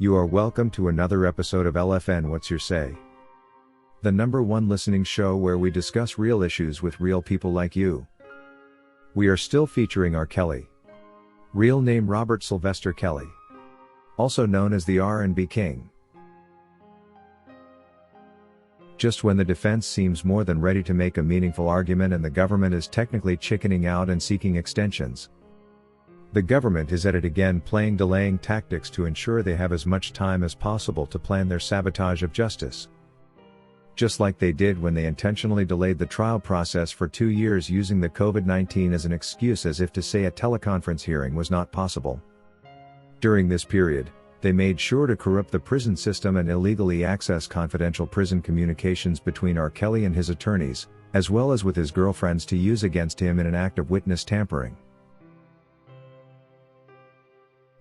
You are welcome to another episode of LFN What's Your Say? The #1 listening show where we discuss real issues with real people like you. We are still featuring R. Kelly. Real name Robert Sylvester Kelly. Also known as the R&B King. Just when the defense seems more than ready to make a meaningful argument and the government is technically chickening out and seeking extensions, the government is at it again, playing delaying tactics to ensure they have as much time as possible to plan their sabotage of justice. Just like they did when they intentionally delayed the trial process for 2 years using the COVID-19 as an excuse, as if to say a teleconference hearing was not possible. During this period, they made sure to corrupt the prison system and illegally access confidential prison communications between R. Kelly and his attorneys, as well as with his girlfriends, to use against him in an act of witness tampering.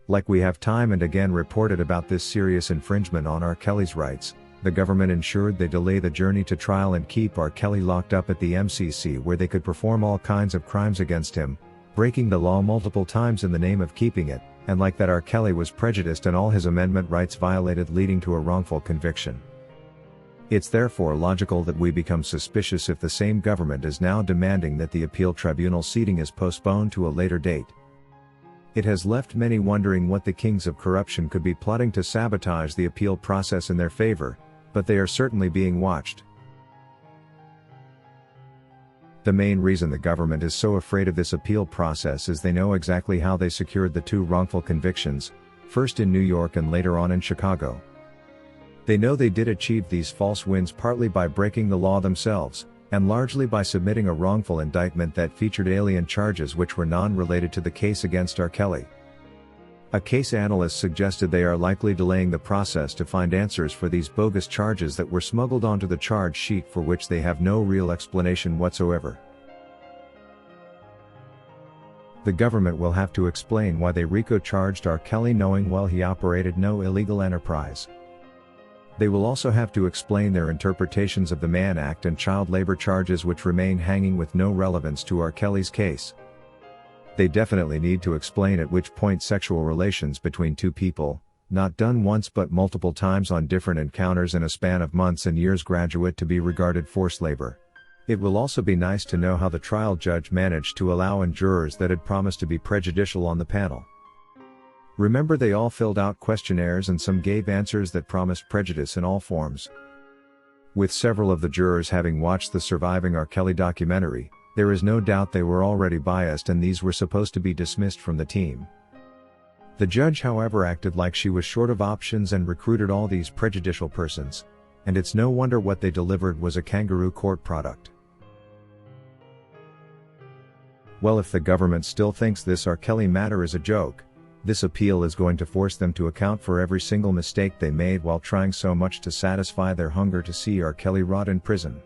Like we have time and again reported about this serious infringement on R. Kelly's rights, the government ensured they delay the journey to trial and keep R. Kelly locked up at the MCC, where they could perform all kinds of crimes against him, breaking the law multiple times in the name of keeping it, and like that R. Kelly was prejudiced and all his amendment rights violated, leading to a wrongful conviction. It's therefore logical that we become suspicious if the same government is now demanding that the appeal tribunal seating is postponed to a later date. It has left many wondering what the kings of corruption could be plotting to sabotage the appeal process in their favor, but they are certainly being watched. The main reason the government is so afraid of this appeal process is they know exactly how they secured the 2 wrongful convictions, first in New York and later on in Chicago. They know they did achieve these false wins partly by breaking the law themselves, and largely by submitting a wrongful indictment that featured alien charges which were non-related to the case against R. Kelly. A case analyst suggested they are likely delaying the process to find answers for these bogus charges that were smuggled onto the charge sheet, for which they have no real explanation whatsoever. The government will have to explain why they RICO charged R. Kelly knowing well he operated no illegal enterprise. They will also have to explain their interpretations of the Mann Act and child labor charges, which remain hanging with no relevance to R. Kelly's case. They definitely need to explain at which point sexual relations between 2 people, not done once but multiple times on different encounters in a span of months and years, graduate to be regarded forced labor. It will also be nice to know how the trial judge managed to allow in jurors that had promised to be prejudicial on the panel. Remember, they all filled out questionnaires and some gave answers that promised prejudice in all forms. With several of the jurors having watched the Surviving R. Kelly documentary, there is no doubt they were already biased and these were supposed to be dismissed from the team. The judge, however, acted like she was short of options and recruited all these prejudicial persons, and it's no wonder what they delivered was a kangaroo court product. Well, if the government still thinks this R. Kelly matter is a joke, this appeal is going to force them to account for every single mistake they made while trying so much to satisfy their hunger to see R. Kelly rot in prison.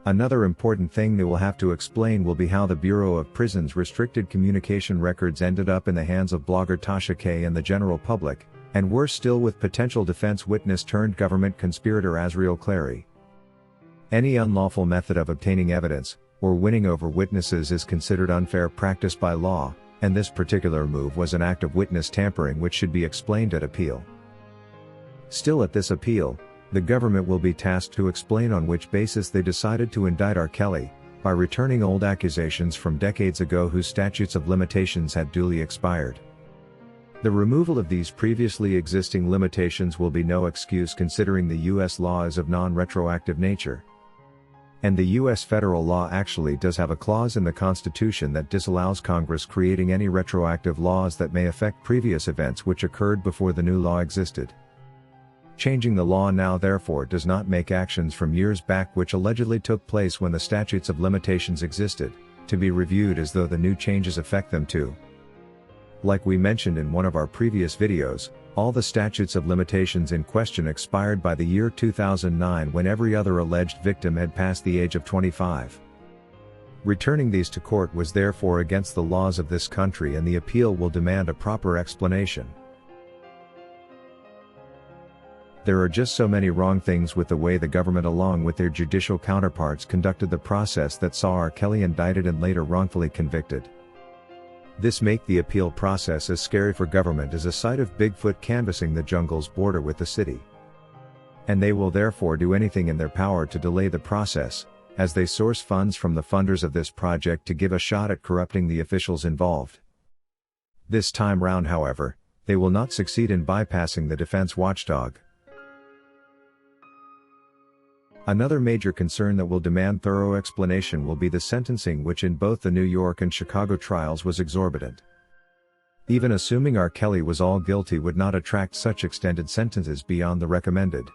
Another important thing they will have to explain will be how the Bureau of Prisons restricted communication records ended up in the hands of blogger Tasha K and the general public, and worse still, with potential defense witness turned government conspirator Azriel Clary. Any unlawful method of obtaining evidence, or winning over witnesses, is considered unfair practice by law, and this particular move was an act of witness tampering which should be explained at appeal. Still, at this appeal, the government will be tasked to explain on which basis they decided to indict R. Kelly, by returning old accusations from decades ago whose statutes of limitations had duly expired. The removal of these previously existing limitations will be no excuse, considering the U.S. law is of non-retroactive nature. And the U.S. federal law actually does have a clause in the Constitution that disallows Congress creating any retroactive laws that may affect previous events which occurred before the new law existed. Changing the law now therefore does not make actions from years back which allegedly took place when the statutes of limitations existed, to be reviewed as though the new changes affect them too. Like we mentioned in one of our previous videos, all the statutes of limitations in question expired by the year 2009, when every other alleged victim had passed the age of 25. Returning these to court was therefore against the laws of this country, and the appeal will demand a proper explanation. There are just so many wrong things with the way the government along with their judicial counterparts conducted the process that saw R. Kelly indicted and later wrongfully convicted. This make the appeal process as scary for government as a sight of Bigfoot canvassing the jungle's border with the city. And they will therefore do anything in their power to delay the process, as they source funds from the funders of this project to give a shot at corrupting the officials involved. This time round, however, they will not succeed in bypassing the defense watchdog. Another major concern that will demand thorough explanation will be the sentencing, which in both the New York and Chicago trials was exorbitant. Even assuming R. Kelly was all guilty would not attract such extended sentences beyond the recommended.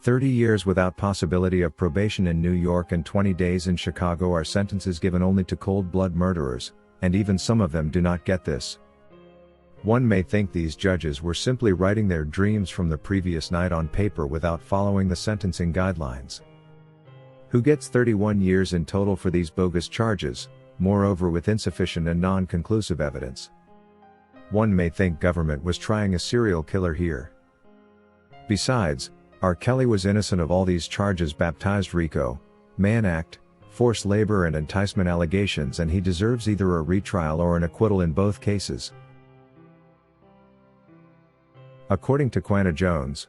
30 years without possibility of probation in New York and 20 days in Chicago are sentences given only to cold-blood murderers, and even some of them do not get this. One may think these judges were simply writing their dreams from the previous night on paper without following the sentencing guidelines. Who gets 31 years in total for these bogus charges, moreover with insufficient and non-conclusive evidence? One may think government was trying a serial killer here. Besides, R. Kelly was innocent of all these charges baptized RICO, Mann Act, forced labor and enticement allegations, and he deserves either a retrial or an acquittal in both cases. According to Quanah Jones,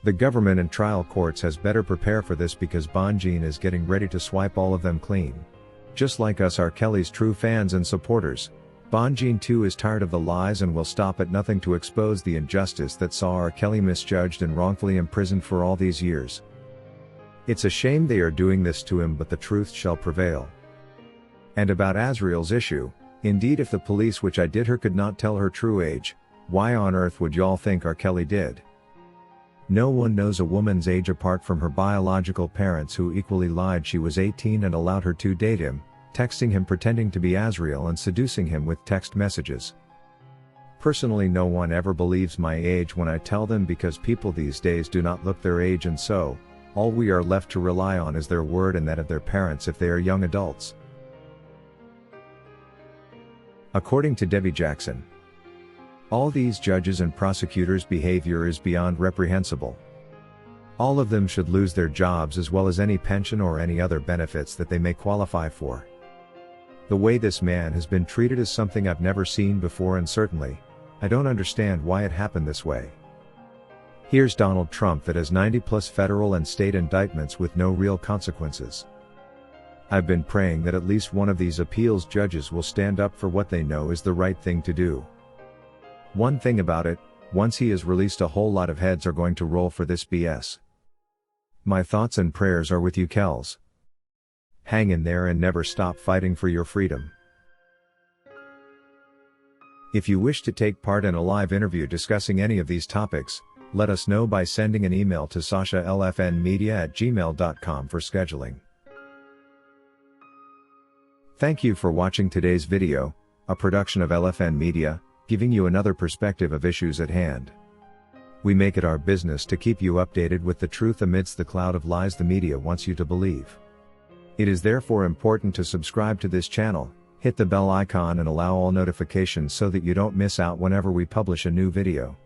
the government and trial courts has better prepare for this because Bonjean is getting ready to swipe all of them clean. Just like us, R. Kelly's true fans and supporters, Bonjean too is tired of the lies and will stop at nothing to expose the injustice that saw R. Kelly misjudged and wrongfully imprisoned for all these years. It's a shame they are doing this to him, but the truth shall prevail. And about Azriel's issue, indeed, if the police which I did her could not tell her true age, why on earth would y'all think R. Kelly did? No one knows a woman's age apart from her biological parents, who equally lied she was 18 and allowed her to date him, texting him pretending to be Azriel and seducing him with text messages. Personally, no one ever believes my age when I tell them, because people these days do not look their age, and so, all we are left to rely on is their word and that of their parents if they are young adults. According to Debbie Jackson, all these judges and prosecutors' behavior is beyond reprehensible. All of them should lose their jobs as well as any pension or any other benefits that they may qualify for. The way this man has been treated is something I've never seen before, and certainly, I don't understand why it happened this way. Here's Donald Trump that has 90+ federal and state indictments with no real consequences. I've been praying that at least one of these appeals judges will stand up for what they know is the right thing to do. One thing about it, once he is released, a whole lot of heads are going to roll for this BS. My thoughts and prayers are with you, Kels. Hang in there and never stop fighting for your freedom. If you wish to take part in a live interview discussing any of these topics, let us know by sending an email to sashalfnmedia@gmail.com for scheduling. Thank you for watching today's video, a production of LFN Media, giving you another perspective of issues at hand. We make it our business to keep you updated with the truth amidst the cloud of lies the media wants you to believe. It is therefore important to subscribe to this channel, hit the bell icon and allow all notifications so that you don't miss out whenever we publish a new video.